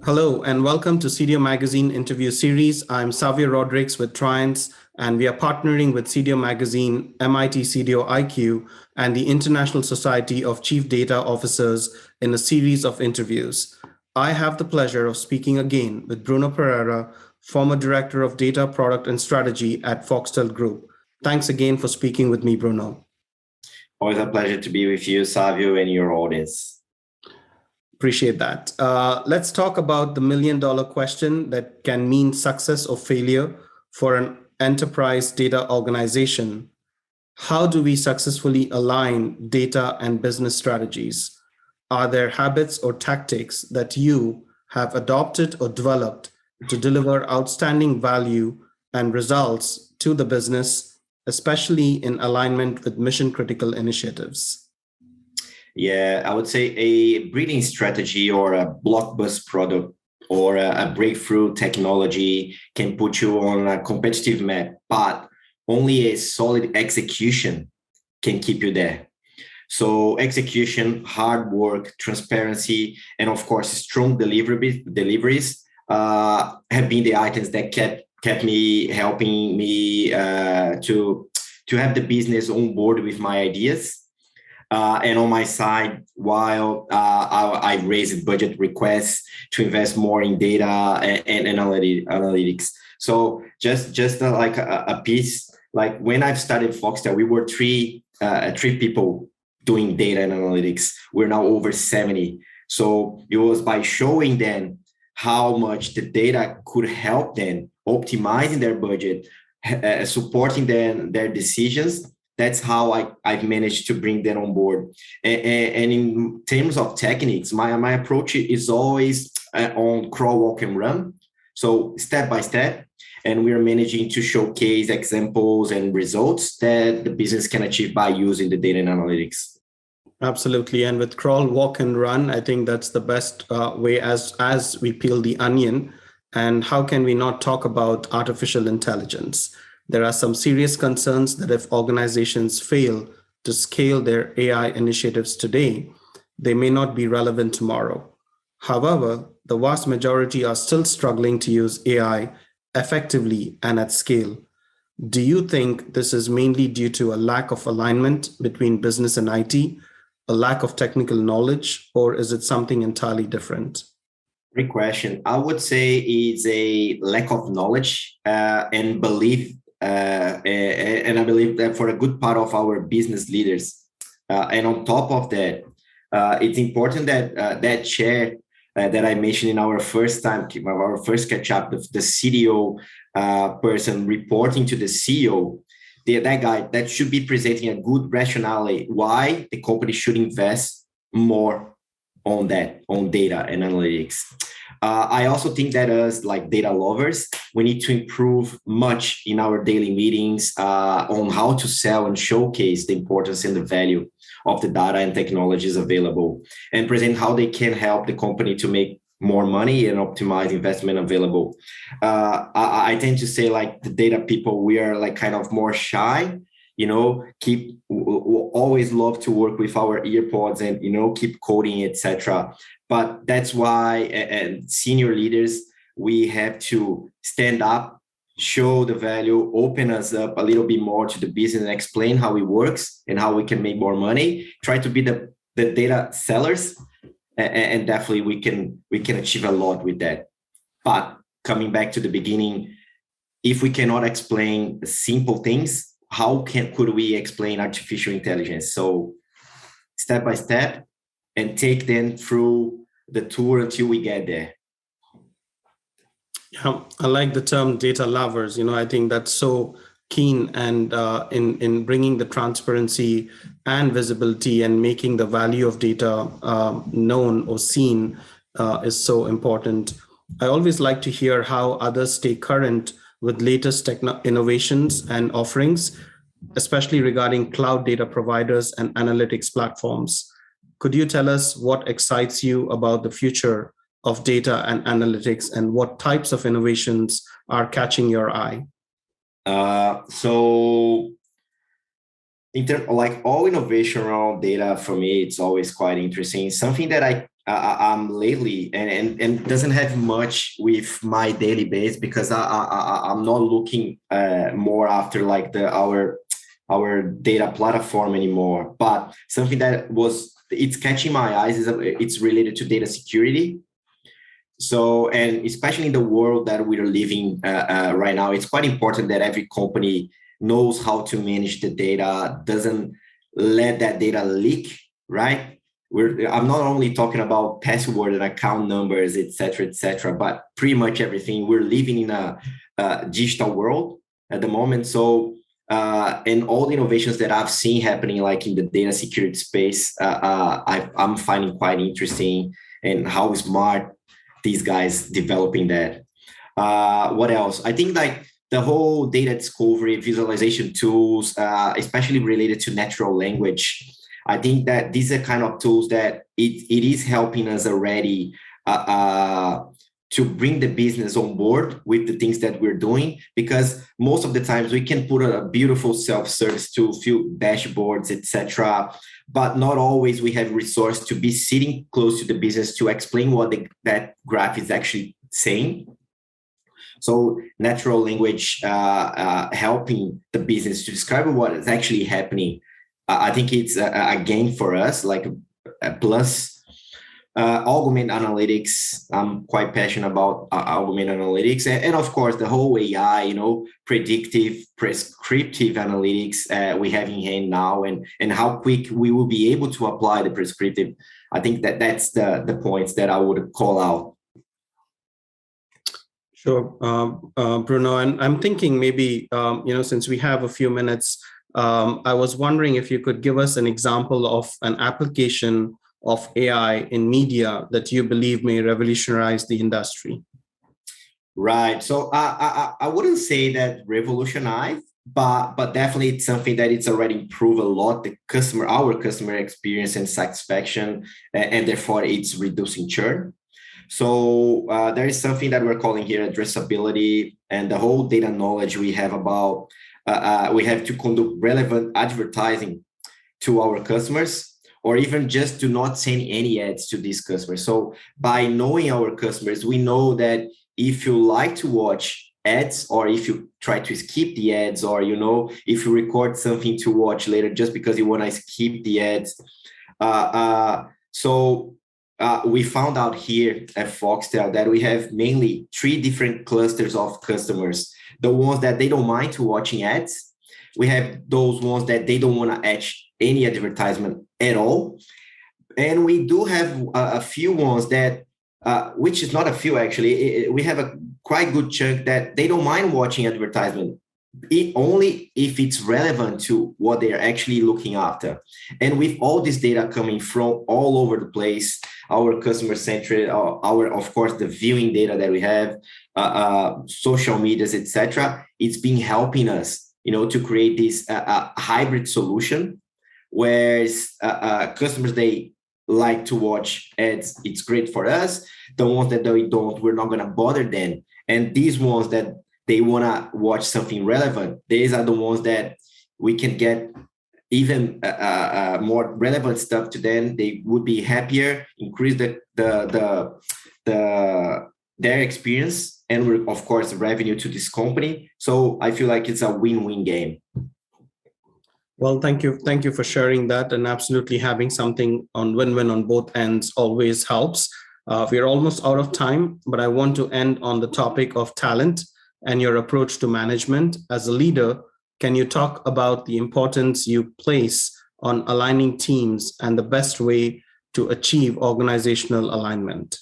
Hello, and welcome to CDO Magazine interview series. I'm Xavier Rodriguez with Triance, and we are partnering with CDO Magazine, MIT CDO IQ, and the International Society of Chief Data Officers in a series of interviews. I have the pleasure of speaking again with Bruno Pereira, former Director of Data, Product, and Strategy at Foxtel Group. Thanks again for speaking with me, Bruno. Always a pleasure to be with you, Savio, and your audience. Appreciate that. Let's talk about the $1 million question that can mean success or failure for an enterprise data organization. How do we successfully align data and business strategies? Are there habits or tactics that you have adopted or developed to deliver outstanding value and results to the business, especially in alignment with mission critical initiatives? Yeah, I would say a breeding strategy or a blockbuster product or a breakthrough technology can put you on a competitive map, but only a solid execution can keep you there. So execution, hard work, transparency, and of course, strong deliveries have been the items that kept me helping me to have the business on board with my ideas. And on my side, while I raised budget requests to invest more in data and analytics. So just like a piece, like when I've started Foxtel, we were three people doing data and analytics. We're now over 70. So it was by showing them how much the data could help them optimizing their budget, supporting them their decisions. That's how I've managed to bring them on board. And in terms of techniques, my approach is always on crawl, walk, and run. So step by step, and we are managing to showcase examples and results that the business can achieve by using the data and analytics. Absolutely. And with crawl, walk, and run, I think that's the best way as we peel the onion. And how can we not talk about artificial intelligence? There are some serious concerns that if organizations fail to scale their AI initiatives today, they may not be relevant tomorrow. However, the vast majority are still struggling to use AI effectively and at scale. Do you think this is mainly due to a lack of alignment between business and IT, a lack of technical knowledge, or is it something entirely different? Great question. I would say it's a lack of knowledge and belief. And I believe that for a good part of our business leaders. And on top of that, it's important that that chair that I mentioned in our first catch up, the CDO person reporting to the CEO, that guy that should be presenting a good rationale why the company should invest more on data and analytics. I also think that as like data lovers, we need to improve much in our daily meetings on how to sell and showcase the importance and the value of the data and technologies available, and present how they can help the company to make more money and optimize investment available. I tend to say like the data people, we are like kind of more shy, keep always love to work with our earpods and keep coding, etc. But that's why and senior leaders, we have to stand up, show the value, open us up a little bit more to the business and explain how it works and how we can make more money, try to be the data sellers, and definitely we can achieve a lot with that. But coming back to the beginning, if we cannot explain simple things, how could we explain artificial intelligence? So step by step and take them through the tour until we get there. Yeah, I like the term data lovers. I think that's so keen and in bringing the transparency and visibility and making the value of data known or seen is so important. I always like to hear how others stay current with latest innovations and offerings, especially regarding cloud data providers and analytics platforms. Could you tell us what excites you about the future of data and analytics and what types of innovations are catching your eye? So in terms like all innovation around data, for me, it's always quite interesting. Something that I'm lately, and doesn't have much with my daily base, because I'm not looking more after like our data platform anymore. But something that it's catching my eyes is it's related to data security. So, and especially in the world that we're living right now, it's quite important that every company knows how to manage the data, doesn't let that data leak, right? I'm not only talking about password and account numbers, et cetera, but pretty much everything. We're living in a digital world at the moment. So, and all the innovations that I've seen happening, like in the data security space, I'm finding quite interesting, and how smart these guys developing that. What else? I think like the whole data discovery, visualization tools, especially related to natural language. I think that these are kind of tools that it is helping us already to bring the business on board with the things that we're doing, because most of the times we can put a beautiful self-service tool, few dashboards, etc., but not always we have resource to be sitting close to the business to explain what that graph is actually saying. So natural language helping the business to describe what is actually happening, I think it's a gain for us, like a plus. Augment analytics, I'm quite passionate about augment analytics, and of course the whole AI, predictive, prescriptive analytics we have in hand now, and how quick we will be able to apply the prescriptive. I think that's the points that I would call out. Sure, Bruno, and I'm thinking maybe since we have a few minutes, I was wondering if you could give us an example of an application of AI in media that you believe may revolutionize the industry. Right. So I wouldn't say that revolutionize, but definitely it's something that it's already improved a lot our customer experience and satisfaction, and therefore it's reducing churn. So there is something that we're calling here addressability, and the whole data knowledge we have about we have to conduct relevant advertising to our customers, or even just to not send any ads to these customers. So by knowing our customers, we know that if you like to watch ads, or if you try to skip the ads, or if you record something to watch later just because you want to skip the ads. We found out here at Foxtel that we have mainly 3 different clusters of customers. The ones that they don't mind to watching ads. We have those ones that they don't want to edge any advertisement at all. And we do have a few ones that, which is not a few actually, we have a quite good chunk that they don't mind watching advertisement, only if it's relevant to what they're actually looking after. And with all this data coming from all over the place, our customer centric, of course, the viewing data that we have, social medias, etc., it's been helping us, to create this hybrid solution, whereas customers, they like to watch ads. It's great for us. The ones that they don't, we're not going to bother them. And these ones that they want to watch something relevant, these are the ones that we can get even more relevant stuff to them. They would be happier, increase their experience, and we're, of course, revenue to this company. So I feel like it's a win-win game. Well, thank you for sharing that, and absolutely having something on win-win on both ends always helps. We're almost out of time, but I want to end on the topic of talent and your approach to management. As a leader, can you talk about the importance you place on aligning teams and the best way to achieve organizational alignment?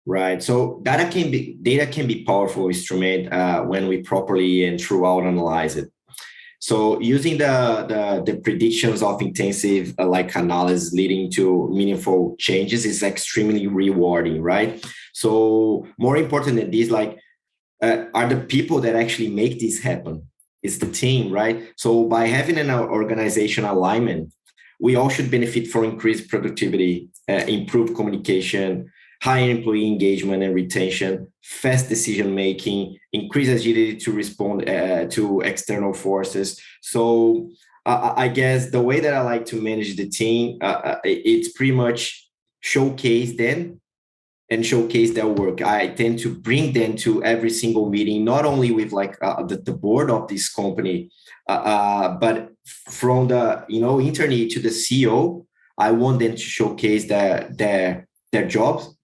Right. So data can be powerful instrument when we properly and throughout analyze it. So using the predictions of intensive like analysis leading to meaningful changes is extremely rewarding, right? So more important than this, like are the people that actually make this happen. It's the team, right? So by having an organization alignment, we all should benefit from increased productivity, improved communication, higher employee engagement and retention, fast decision-making, increased agility to respond to external forces. So I guess the way that I like to manage the team, it's pretty much showcase them and showcase their work. I tend to bring them to every single meeting, not only with like the board of this company, but from the internally to the CEO. I want them to showcase their jobs,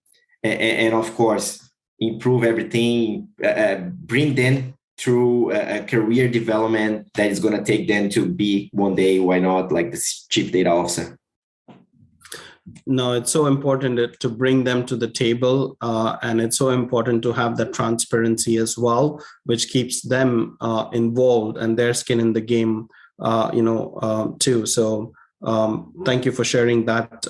and of course improve everything, bring them through a career development that is going to take them to be one day, why not, like the chief data officer. No, it's so important to bring them to the table, and it's so important to have that transparency as well, which keeps them involved and their skin in the game, too. So thank you for sharing that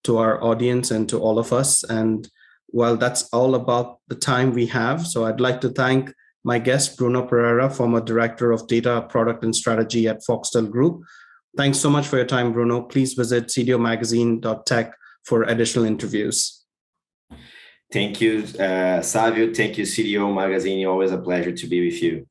to our audience and to all of us. And well, that's all about the time we have. So I'd like to thank my guest, Bruno Pereira, former Director of Data, Product and Strategy at Foxtel Group. Thanks so much for your time, Bruno. Please visit cdomagazine.tech for additional interviews. Thank you, Savio. Thank you, CDO Magazine. Always a pleasure to be with you.